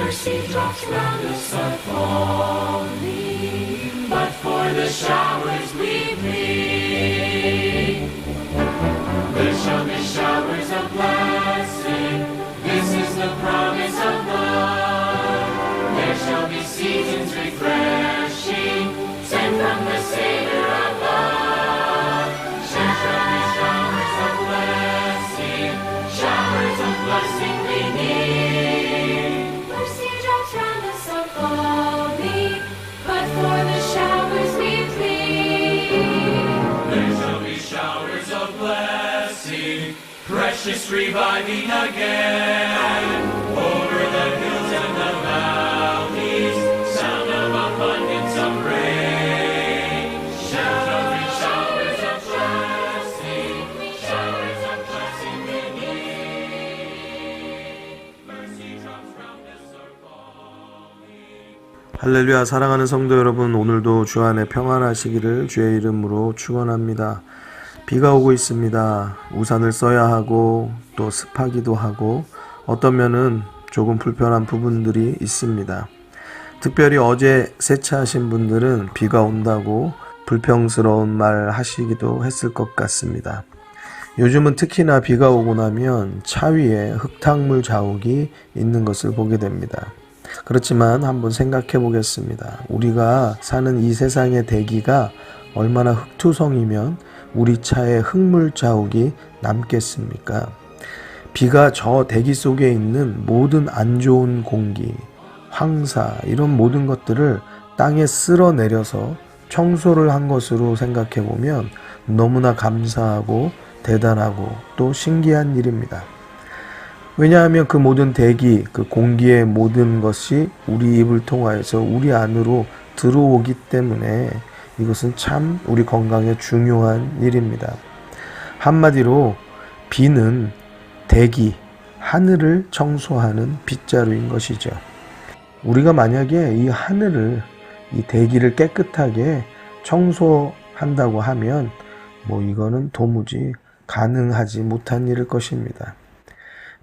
Mercy drops round us are falling, but for the showers we plead. There shall be showers of blessing, this is the promise of love. There shall be seasons refreshing, sent from the Savior above. There shall be showers of blessing, showers of blessing we need. Mercy drops round us are falling, but for the showers we plead. There shall be showers of blessing, precious reviving again, over the hills and the valleys, sound of abundance of rain. Shall be showers of blessing, showers of blessing we need. Mercy drops round us are falling. 할렐루야. 사랑하는 성도 여러분, 오늘도 주 안에 평안하시기를 주의 이름으로 축원합니다. 비가 오고 있습니다. 우산을 써야 하고 또 습하기도 하고 어떤 면은 조금 불편한 부분들이 있습니다. 특별히 어제 세차하신 분들은 비가 온다고 불평스러운 말 하시기도 했을 것 같습니다. 요즘은 특히나 비가 오고 나면 차 위에 흙탕물 자국이 있는 것을 보게 됩니다. 그렇지만 한번 생각해 보겠습니다. 우리가 사는 이 세상의 대기가 얼마나 흙투성이면 우리 차에 흙물 자국이 남겠습니까? 비가 저 대기 속에 있는 모든 안 좋은 공기, 황사 이런 모든 것들을 땅에 쓸어내려서 청소를 한 것으로 생각해 보면 너무나 감사하고 대단하고 또 신기한 일입니다. 왜냐하면 그 모든 대기, 그 공기의 모든 것이 우리 입을 통하여서 우리 안으로 들어오기 때문에 이것은 참 우리 건강에 중요한 일입니다. 한마디로 비는 대기, 하늘을 청소하는 빗자루인 것이죠. 우리가 만약에 이 하늘을, 이 대기를 깨끗하게 청소한다고 하면 이거는 도무지 가능하지 못한 일일 것입니다.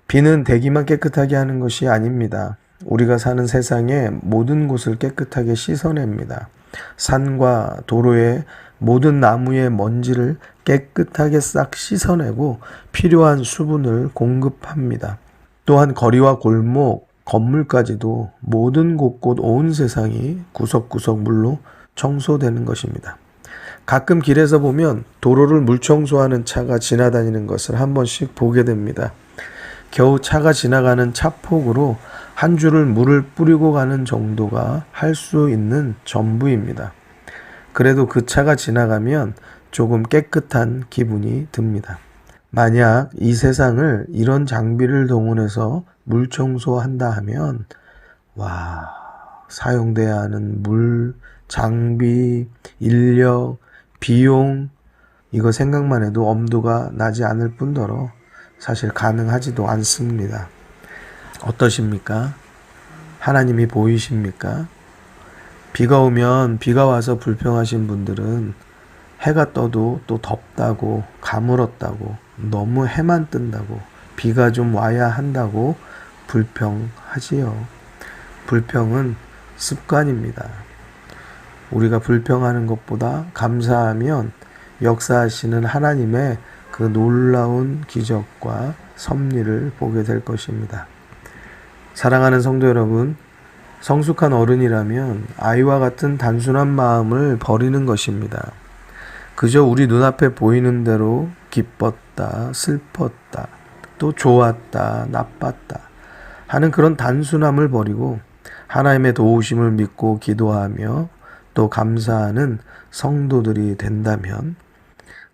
비는 대기만 깨끗하게 하는 것이 아닙니다. 우리가 사는 세상의 모든 곳을 깨끗하게 씻어냅니다. 산과 도로의 모든 나무의 먼지를 깨끗하게 싹 씻어내고 필요한 수분을 공급합니다. 또한 거리와 골목, 건물까지도 모든 곳곳 온 세상이 구석구석 물로 청소되는 것입니다. 가끔 길에서 보면 도로를 물 청소하는 차가 지나다니는 것을 한 번씩 보게 됩니다. 겨우 차가 지나가는 차폭으로 한 줄을 물을 뿌리고 가는 정도가 할 수 있는 전부입니다. 그래도 그 차가 지나가면 조금 깨끗한 기분이 듭니다. 만약 이 세상을 이런 장비를 동원해서 물 청소한다 하면 사용돼야 하는 물, 장비, 인력, 비용 이거 생각만 해도 엄두가 나지 않을 뿐더러 사실 가능하지도 않습니다. 어떠십니까? 하나님이 보이십니까? 비가 오면 비가 와서 불평하신 분들은 해가 떠도 또 덥다고 가물었다고 너무 해만 뜬다고 비가 좀 와야 한다고 불평하지요. 불평은 습관입니다. 우리가 불평하는 것보다 감사하면 역사하시는 하나님의 그 놀라운 기적과 섭리를 보게 될 것입니다. 사랑하는 성도 여러분, 성숙한 어른이라면 아이와 같은 단순한 마음을 버리는 것입니다. 그저 우리 눈앞에 보이는 대로 기뻤다, 슬펐다, 또 좋았다, 나빴다 하는 그런 단순함을 버리고 하나님의 도우심을 믿고 기도하며 또 감사하는 성도들이 된다면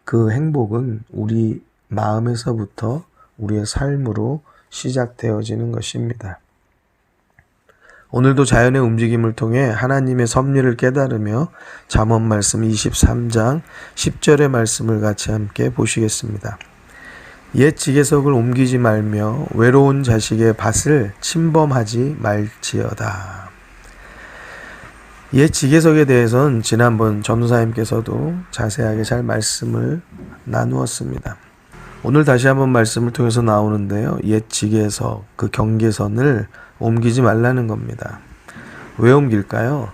그 행복은 우리 마음에서부터 우리의 삶으로 시작되어지는 것입니다. 오늘도 자연의 움직임을 통해 하나님의 섭리를 깨달으며 잠언 말씀 23장 10절의 말씀을 같이 함께 보시겠습니다. 옛 지게석을 옮기지 말며 외로운 자식의 밭을 침범하지 말지어다. 옛 지게석에 대해서는 지난번 전도사님께서도 자세하게 잘 말씀을 나누었습니다. 오늘 다시 한번 말씀을 통해서 나오는데요. 옛 지계에서 그 경계선을 옮기지 말라는 겁니다. 왜 옮길까요?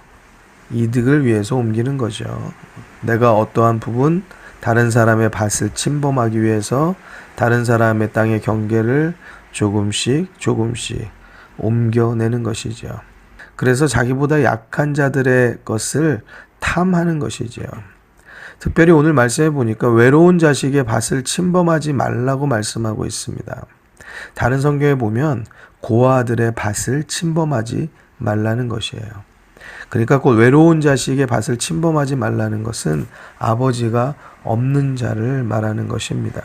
이득을 위해서 옮기는 거죠. 내가 어떠한 부분, 다른 사람의 밭을 침범하기 위해서 다른 사람의 땅의 경계를 조금씩 옮겨내는 것이죠. 그래서 자기보다 약한 자들의 것을 탐하는 것이죠. 특별히 오늘 말씀해 보니까 외로운 자식의 밭을 침범하지 말라고 말씀하고 있습니다. 다른 성경에 보면 고아들의 밭을 침범하지 말라는 것이에요. 그러니까 곧 외로운 자식의 밭을 침범하지 말라는 것은 아버지가 없는 자를 말하는 것입니다.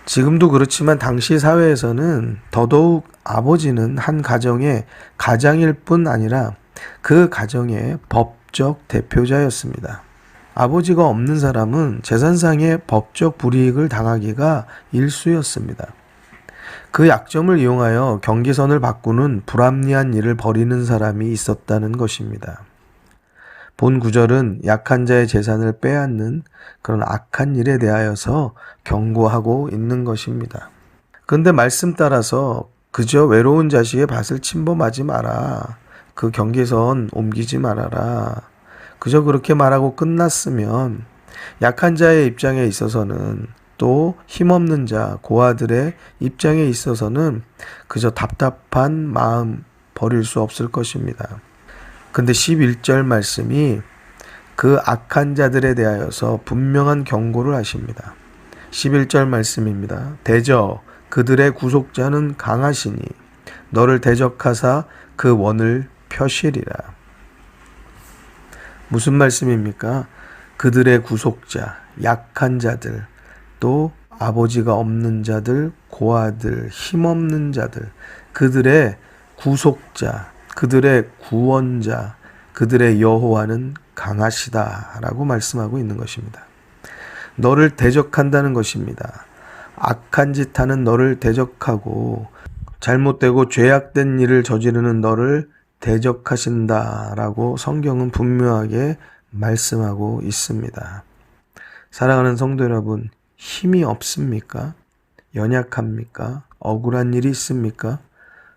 지금도 그렇지만 당시 사회에서는 더더욱 아버지는 한 가정의 가장일 뿐 아니라 그 가정의 법적 대표자였습니다. 아버지가 없는 사람은 재산상의 법적 불이익을 당하기가 일쑤였습니다. 그 약점을 이용하여 경계선을 바꾸는 불합리한 일을 벌이는 사람이 있었다는 것입니다. 본 구절은 약한 자의 재산을 빼앗는 그런 악한 일에 대하여서 경고하고 있는 것입니다. 그런데 말씀 따라서 그저 외로운 자식의 밭을 침범하지 마라. 그 경계선 옮기지 말아라. 그저 그렇게 말하고 끝났으면 약한 자의 입장에 있어서는 또 힘없는 자, 고아들의 입장에 있어서는 그저 답답한 마음 버릴 수 없을 것입니다. 근데 11절 말씀이 그 악한 자들에 대하여서 분명한 경고를 하십니다. 11절 말씀입니다. 대저 그들의 구속자는 강하시니 너를 대적하사 그 원을 펴시리라. 무슨 말씀입니까? 그들의 구속자, 약한 자들, 또 아버지가 없는 자들, 고아들, 힘없는 자들, 그들의 구속자, 그들의 구원자, 그들의 여호와는 강하시다라고 말씀하고 있는 것입니다. 너를 대적한다는 것입니다. 악한 짓 하는 너를 대적하고 잘못되고 죄악된 일을 저지르는 너를 대적하신다라고 성경은 분명하게 말씀하고 있습니다. 사랑하는 성도 여러분, 힘이 없습니까? 연약합니까? 억울한 일이 있습니까?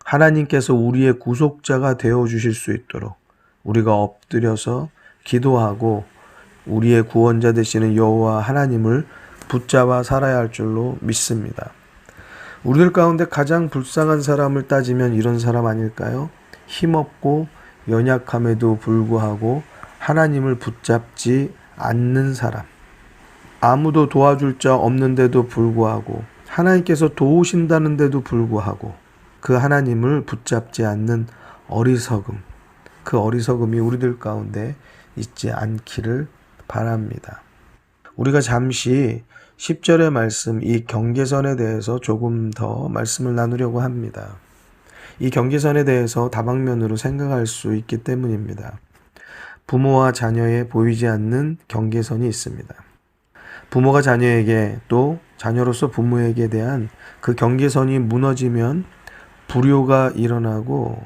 하나님께서 우리의 구속자가 되어주실 수 있도록 우리가 엎드려서 기도하고 우리의 구원자 되시는 여호와 하나님을 붙잡아 살아야 할 줄로 믿습니다. 우리들 가운데 가장 불쌍한 사람을 따지면 이런 사람 아닐까요? 힘없고 연약함에도 불구하고 하나님을 붙잡지 않는 사람. 아무도 도와줄 자 없는데도 불구하고 하나님께서 도우신다는데도 불구하고 그 하나님을 붙잡지 않는 어리석음. 그 어리석음이 우리들 가운데 있지 않기를 바랍니다. 우리가 잠시 10절의 말씀, 이 경계선에 대해서 조금 더 말씀을 나누려고 합니다. 이 경계선에 대해서 다방면으로 생각할 수 있기 때문입니다. 부모와 자녀에 보이지 않는 경계선이 있습니다. 부모가 자녀에게 또 자녀로서 부모에게 대한 그 경계선이 무너지면 불효가 일어나고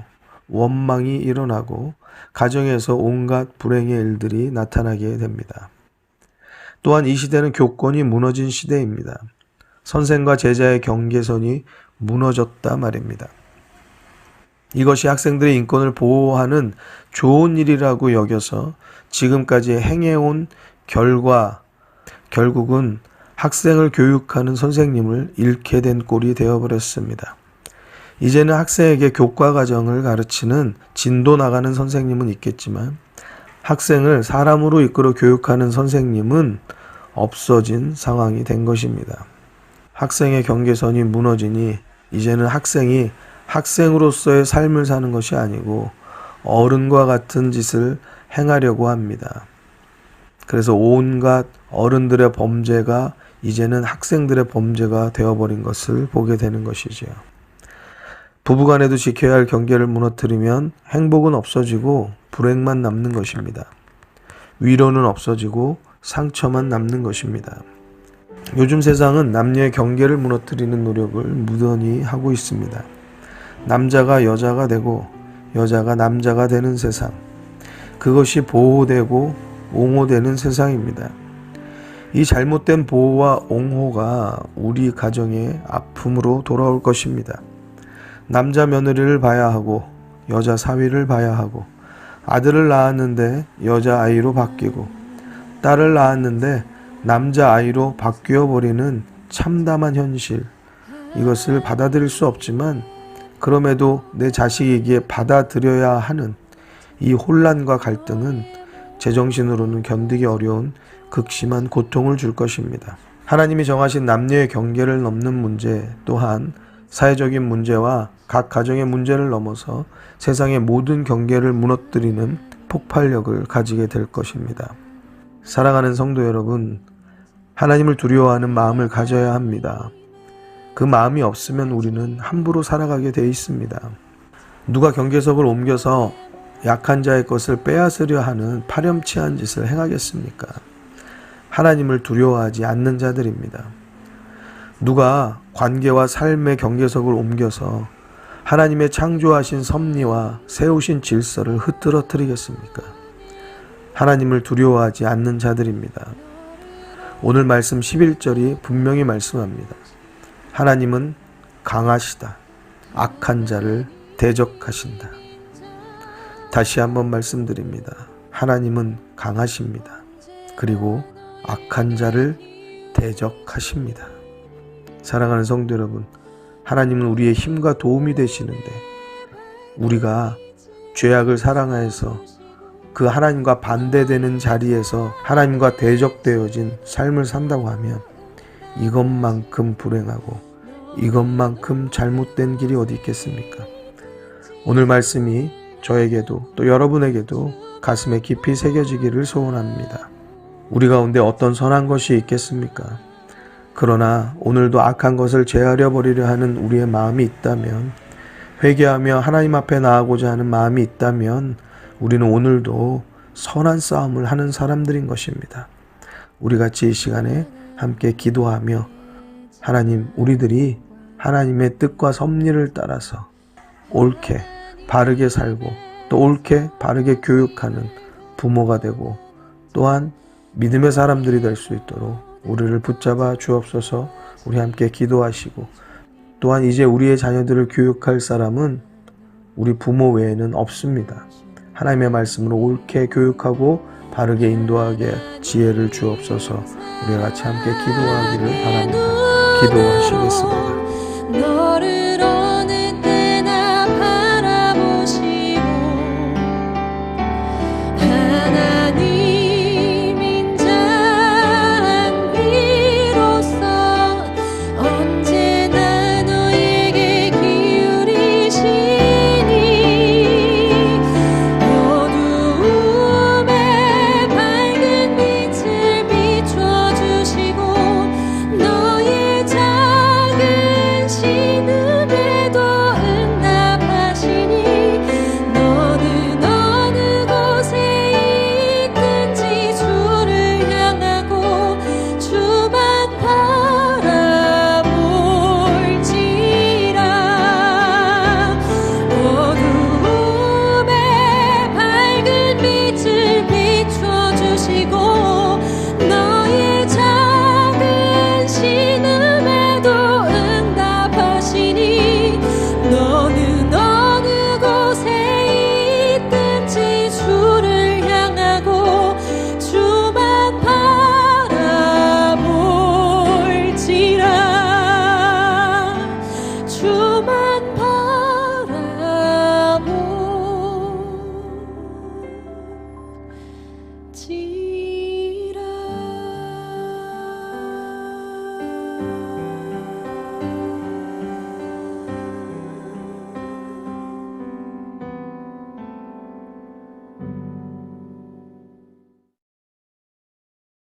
원망이 일어나고 가정에서 온갖 불행의 일들이 나타나게 됩니다. 또한 이 시대는 교권이 무너진 시대입니다. 선생과 제자의 경계선이 무너졌다 말입니다. 이것이 학생들의 인권을 보호하는 좋은 일이라고 여겨서 지금까지 행해온 결국은 학생을 교육하는 선생님을 잃게 된 꼴이 되어버렸습니다. 이제는 학생에게 교과 과정을 가르치는 진도 나가는 선생님은 있겠지만 학생을 사람으로 이끌어 교육하는 선생님은 없어진 상황이 된 것입니다. 학생의 경계선이 무너지니 이제는 학생이 학생으로서의 삶을 사는 것이 아니고 어른과 같은 짓을 행하려고 합니다. 그래서 온갖 어른들의 범죄가 이제는 학생들의 범죄가 되어버린 것을 보게 되는 것이지요. 부부간에도 지켜야 할 경계를 무너뜨리면 행복은 없어지고 불행만 남는 것입니다. 위로는 없어지고 상처만 남는 것입니다. 요즘 세상은 남녀의 경계를 무너뜨리는 노력을 무던히 하고 있습니다. 남자가 여자가 되고 여자가 남자가 되는 세상, 그것이 보호되고 옹호되는 세상입니다. 이 잘못된 보호와 옹호가 우리 가정의 아픔으로 돌아올 것입니다. 남자 며느리를 봐야 하고 여자 사위를 봐야 하고 아들을 낳았는데 여자아이로 바뀌고 딸을 낳았는데 남자아이로 바뀌어 버리는 참담한 현실, 이것을 받아들일 수 없지만 그럼에도 내 자식이기에 받아들여야 하는 이 혼란과 갈등은 제정신으로는 견디기 어려운 극심한 고통을 줄 것입니다. 하나님이 정하신 남녀의 경계를 넘는 문제 또한 사회적인 문제와 각 가정의 문제를 넘어서 세상의 모든 경계를 무너뜨리는 폭발력을 가지게 될 것입니다. 사랑하는 성도 여러분, 하나님을 두려워하는 마음을 가져야 합니다. 그 마음이 없으면 우리는 함부로 살아가게 돼 있습니다. 누가 경계석을 옮겨서 약한 자의 것을 빼앗으려 하는 파렴치한 짓을 행하겠습니까? 하나님을 두려워하지 않는 자들입니다. 누가 관계와 삶의 경계석을 옮겨서 하나님의 창조하신 섭리와 세우신 질서를 흐트러뜨리겠습니까? 하나님을 두려워하지 않는 자들입니다. 오늘 말씀 11절이 분명히 말씀합니다. 하나님은 강하시다. 악한 자를 대적하신다. 다시 한번 말씀드립니다. 하나님은 강하십니다. 그리고 악한 자를 대적하십니다. 사랑하는 성도 여러분, 하나님은 우리의 힘과 도움이 되시는데 우리가 죄악을 사랑하여서 그 하나님과 반대되는 자리에서 하나님과 대적되어진 삶을 산다고 하면 이것만큼 불행하고 이것만큼 잘못된 길이 어디 있겠습니까? 오늘 말씀이 저에게도 또 여러분에게도 가슴에 깊이 새겨지기를 소원합니다. 우리 가운데 어떤 선한 것이 있겠습니까? 그러나 오늘도 악한 것을 제하려 버리려 하는 우리의 마음이 있다면, 회개하며 하나님 앞에 나아가고자 하는 마음이 있다면 우리는 오늘도 선한 싸움을 하는 사람들인 것입니다. 우리 같이 이 시간에 함께 기도하며 하나님, 우리들이 하나님의 뜻과 섭리를 따라서 옳게 바르게 살고 또 옳게 바르게 교육하는 부모가 되고 또한 믿음의 사람들이 될 수 있도록 우리를 붙잡아 주옵소서. 우리 함께 기도하시고 또한 이제 우리의 자녀들을 교육할 사람은 우리 부모 외에는 없습니다. 하나님의 말씀으로 옳게 교육하고 바르게 인도하게 지혜를 주옵소서. 우리가 같이 함께 기도하기를 바랍니다. 기도하시겠습니다.